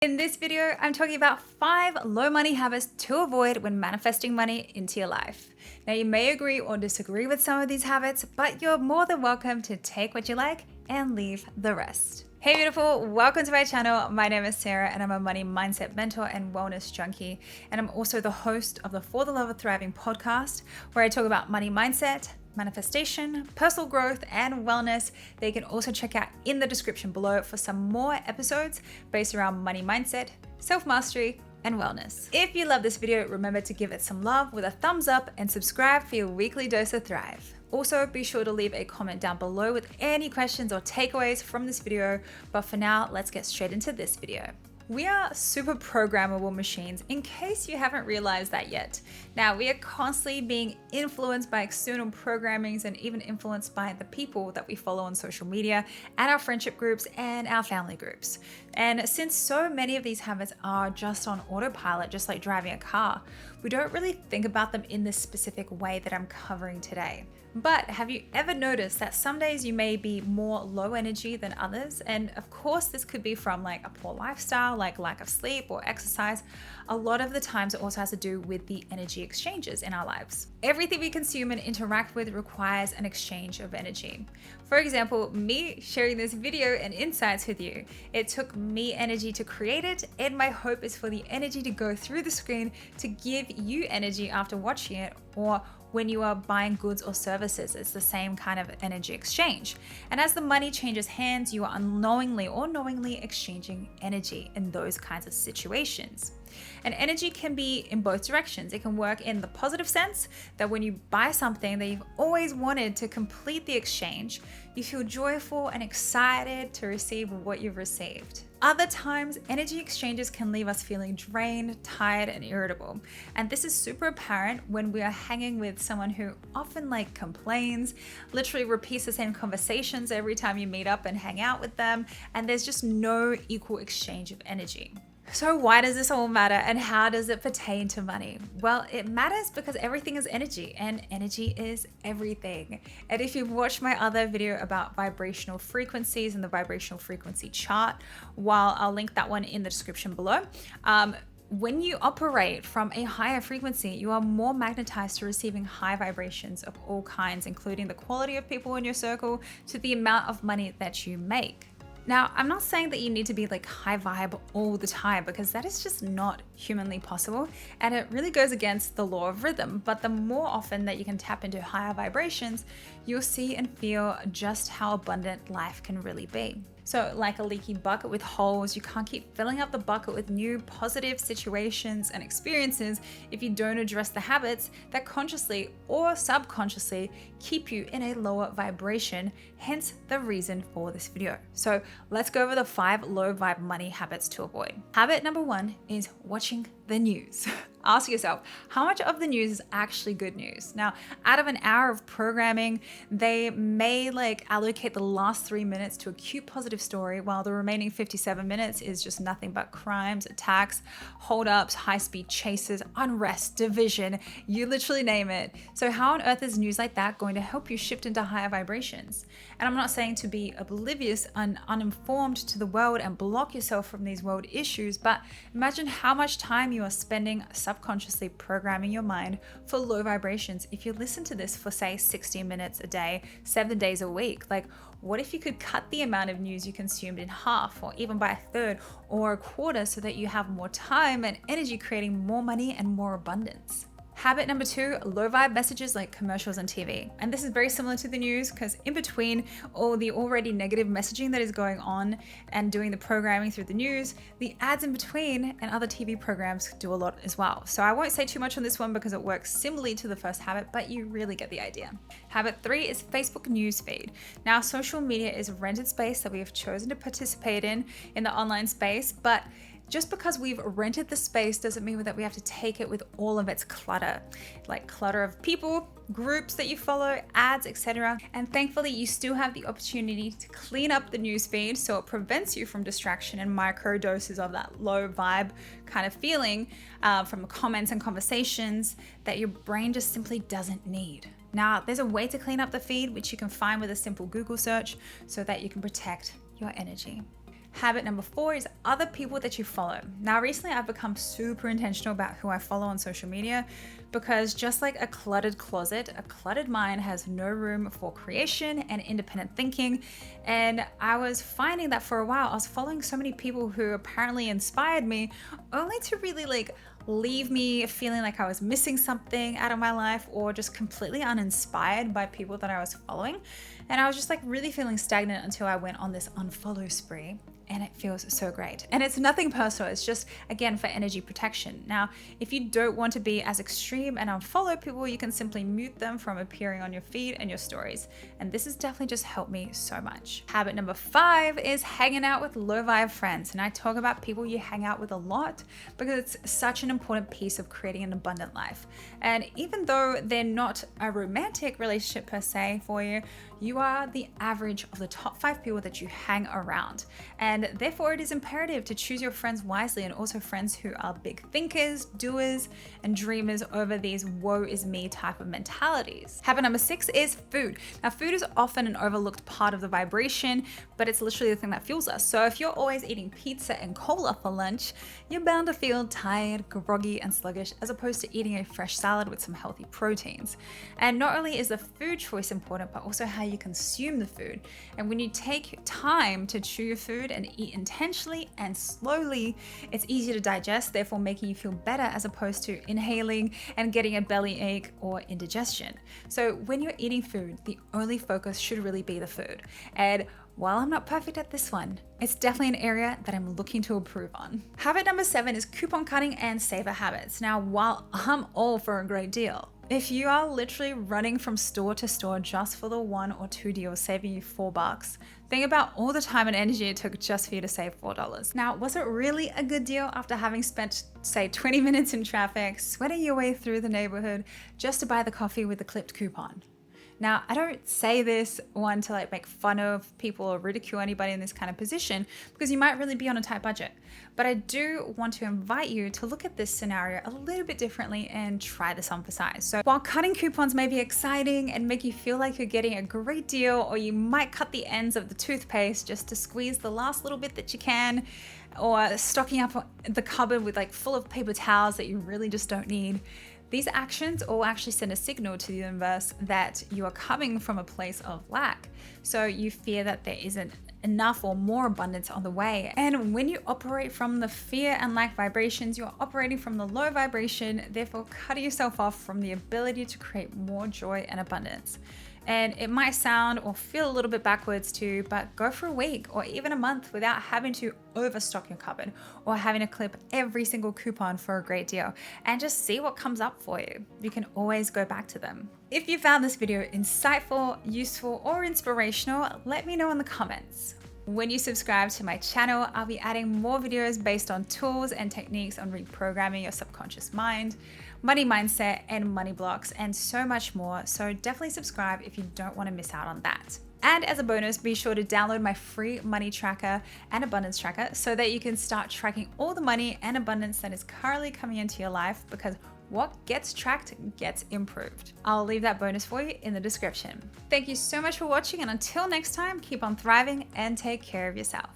In this video, I'm talking about 5 low money habits to avoid when manifesting money into your life. Now, you may agree or disagree with some of these habits, but you're more than welcome to take what you like and leave the rest. Hey beautiful, welcome to my channel. My name is Sarah and I'm a money mindset mentor and wellness junkie. And I'm also the host of the For the Love of Thriving podcast, where I talk about money mindset, manifestation, personal growth, and wellness that you can also check out in the description below for some more episodes based around money mindset, self-mastery, and wellness. If you love this video, remember to give it some love with a thumbs up and subscribe for your weekly dose of Thrive. Also, be sure to leave a comment down below with any questions or takeaways from this video. But for now, let's get straight into this video. We are super programmable machines, in case you haven't realized that yet. Now, we are constantly being influenced by external programmings and even influenced by the people that we follow on social media and our friendship groups and our family groups. And since so many of these habits are just on autopilot, just like driving a car, we don't really think about them in this specific way that I'm covering today. But have you ever noticed that some days you may be more low energy than others? And of course, this could be from like a poor lifestyle, like lack of sleep or exercise. A lot of the times it also has to do with the energy exchanges in our lives. Everything we consume and interact with requires an exchange of energy. For example, me sharing this video and insights with you, it took me energy to create it, and my hope is for the energy to go through the screen to give you energy after watching it, or when you are buying goods or services, it's the same kind of energy exchange. And as the money changes hands, you are unknowingly or knowingly exchanging energy in those kinds of situations. And energy can be in both directions. It can work in the positive sense that when you buy something that you've always wanted to complete the exchange, you feel joyful and excited to receive what you've received. Other times, energy exchanges can leave us feeling drained, tired, and irritable. And this is super apparent when we are hanging with someone who often complains, literally repeats the same conversations every time you meet up and hang out with them, and there's just no equal exchange of energy. So why does this all matter, and how does it pertain to money? Well, it matters because everything is energy, and energy is everything. And if you've watched my other video about vibrational frequencies and the vibrational frequency chart, while I'll link that one in the description below, when you operate from a higher frequency, you are more magnetized to receiving high vibrations of all kinds, including the quality of people in your circle to the amount of money that you make. Now, I'm not saying that you need to be high vibe all the time, because that is just not humanly possible, and it really goes against the law of rhythm. But the more often that you can tap into higher vibrations, you'll see and feel just how abundant life can really be. So like a leaky bucket with holes, you can't keep filling up the bucket with new positive situations and experiences if you don't address the habits that consciously or subconsciously keep you in a lower vibration, hence the reason for this video. So let's go over the 5 low vibe money habits to avoid. Habit number 1 is watching the news. Ask yourself, how much of the news is actually good news? Now, out of an hour of programming, they may allocate the last 3 minutes to a cute positive story, while the remaining 57 minutes is just nothing but crimes, attacks, holdups, high-speed chases, unrest, division, you literally name it. So how on earth is news like that going to help you shift into higher vibrations? And I'm not saying to be oblivious and uninformed to the world and block yourself from these world issues, but imagine how much time you are spending subconsciously programming your mind for low vibrations if you listen to this for, say, 60 minutes a day, 7 days a week. What if you could cut the amount of news you consumed in half, or even by a third or a quarter, so that you have more time and energy creating more money and more abundance? Habit number 2, low vibe messages like commercials on TV. And this is very similar to the news, because in between all the already negative messaging that is going on and doing the programming through the news, the ads in between and other TV programs do a lot as well. So I won't say too much on this one because it works similarly to the first habit, but you really get the idea. Habit 3 is Facebook newsfeed. Now, social media is rented space that we have chosen to participate in the online space, but just because we've rented the space doesn't mean that we have to take it with all of its clutter, like clutter of people, groups that you follow, ads, etc. And thankfully, you still have the opportunity to clean up the newsfeed so it prevents you from distraction and micro doses of that low vibe kind of feeling from comments and conversations that your brain just simply doesn't need. Now, there's a way to clean up the feed, which you can find with a simple Google search so that you can protect your energy. Habit number 4 is other people that you follow. Now, recently I've become super intentional about who I follow on social media because just like a cluttered closet, a cluttered mind has no room for creation and independent thinking. And I was finding that for a while, I was following so many people who apparently inspired me only to really leave me feeling like I was missing something out of my life or just completely uninspired by people that I was following. And I was just really feeling stagnant until I went on this unfollow spree. And it feels so great. And it's nothing personal. It's just, again, for energy protection. Now, if you don't want to be as extreme and unfollow people, you can simply mute them from appearing on your feed and your stories. And this has definitely just helped me so much. Habit number 5 is hanging out with low vibe friends. And I talk about people you hang out with a lot because it's such an important piece of creating an abundant life. And even though they're not a romantic relationship per se for you, you are the average of the top 5 people that you hang around. And therefore, it is imperative to choose your friends wisely and also friends who are big thinkers, doers, and dreamers over these woe is me type of mentalities. Habit number 6 is food. Now, food is often an overlooked part of the vibration, but it's literally the thing that fuels us. So if you're always eating pizza and cola for lunch, you're bound to feel tired, groggy, and sluggish as opposed to eating a fresh salad with some healthy proteins. And not only is the food choice important, but also how you consume the food. And when you take time to chew your food and eat intentionally and slowly, it's easier to digest, therefore making you feel better as opposed to inhaling and getting a belly ache or indigestion. So when you're eating food, the only focus should really be the food. And while I'm not perfect at this one, it's definitely an area that I'm looking to improve on. Habit number 7 is coupon cutting and saver habits. Now, while I'm all for a great deal, if you are literally running from store to store just for the 1 or 2 deals saving you $4, think about all the time and energy it took just for you to save $4. Now, was it really a good deal after having spent, say, 20 minutes in traffic, sweating your way through the neighborhood just to buy the coffee with the clipped coupon? Now, I don't say this one to make fun of people or ridicule anybody in this kind of position because you might really be on a tight budget. But I do want to invite you to look at this scenario a little bit differently and try this on for size. So while cutting coupons may be exciting and make you feel like you're getting a great deal, or you might cut the ends of the toothpaste just to squeeze the last little bit that you can, or stocking up the cupboard with full of paper towels that you really just don't need, these actions all actually send a signal to the universe that you are coming from a place of lack. So you fear that there isn't enough or more abundance on the way. And when you operate from the fear and lack vibrations, you're operating from the low vibration, therefore cutting yourself off from the ability to create more joy and abundance. And it might sound or feel a little bit backwards too, but go for a week or even a month without having to overstock your cupboard or having to clip every single coupon for a great deal, and just see what comes up for you. You can always go back to them. If you found this video insightful, useful, or inspirational, let me know in the comments. When you subscribe to my channel, I'll be adding more videos based on tools and techniques on reprogramming your subconscious mind, money mindset, and money blocks, and so much more. So definitely subscribe if you don't want to miss out on that. And as a bonus, be sure to download my free money tracker and abundance tracker so that you can start tracking all the money and abundance that is currently coming into your life, because what gets tracked gets improved. I'll leave that bonus for you in the description. Thank you so much for watching, and until next time, keep on thriving and take care of yourself.